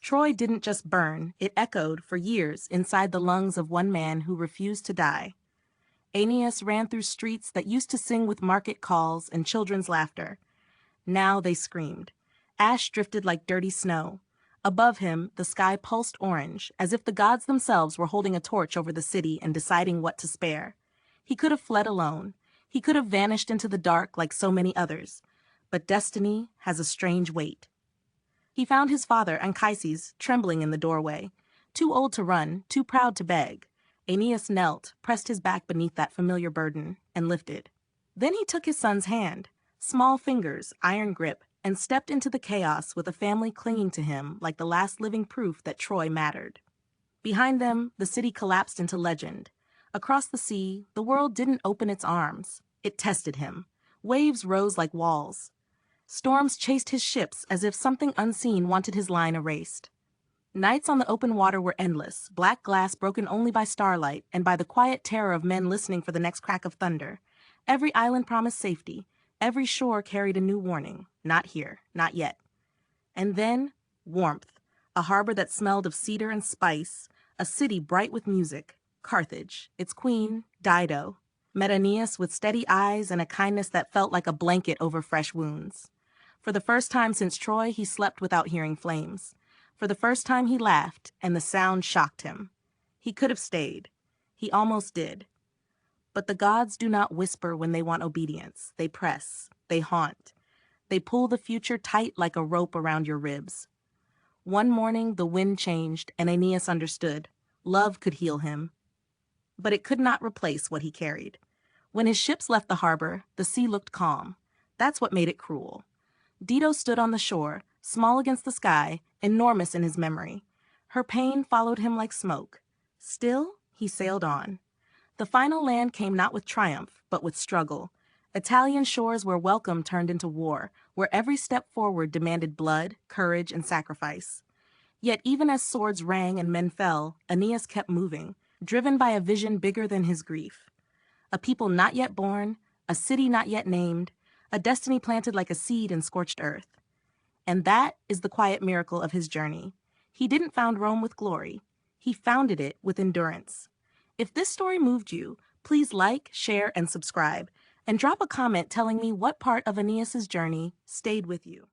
Troy didn't just burn, it echoed for years inside the lungs of one man who refused to die. Aeneas ran through streets that used to sing with market calls and children's laughter. Now they screamed. Ash drifted like dirty snow. Above him, the sky pulsed orange, as if the gods themselves were holding a torch over the city and deciding what to spare. He could have fled alone. He could have vanished into the dark like so many others. But destiny has a strange weight. He found his father, Anchises, trembling in the doorway. Too old to run, too proud to beg. Aeneas knelt, pressed his back beneath that familiar burden, and lifted. Then he took his son's hand, small fingers, iron grip, and stepped into the chaos with a family clinging to him like the last living proof that Troy mattered. Behind them, the city collapsed into legend. Across the sea, the world didn't open its arms. It tested him. Waves rose like walls. Storms chased his ships as if something unseen wanted his line erased. Nights on the open water were endless, black glass broken only by starlight and by the quiet terror of men listening for the next crack of thunder. Every island promised safety. Every shore carried a new warning. Not here, not yet. And then, warmth. A harbor that smelled of cedar and spice. A city bright with music. Carthage, its queen, Dido, met Aeneas with steady eyes and a kindness that felt like a blanket over fresh wounds. For the first time since Troy, he slept without hearing flames. For the first time he laughed, and the sound shocked him. He could have stayed. He almost did. But the gods do not whisper when they want obedience. They press. They haunt. They pull the future tight like a rope around your ribs. One morning, the wind changed, and Aeneas understood. Love could heal him. But it could not replace what he carried. When his ships left the harbor, the sea looked calm. That's what made it cruel. Dido stood on the shore, small against the sky, enormous in his memory. Her pain followed him like smoke. Still, he sailed on. The final land came not with triumph, but with struggle. Italian shores where welcome turned into war, where every step forward demanded blood, courage, and sacrifice. Yet even as swords rang and men fell, Aeneas kept moving, driven by a vision bigger than his grief. A people not yet born, a city not yet named, a destiny planted like a seed in scorched earth. And that is the quiet miracle of his journey. He didn't found Rome with glory. He founded it with endurance. If this story moved you, please like, share, and subscribe, and drop a comment telling me what part of Aeneas's journey stayed with you.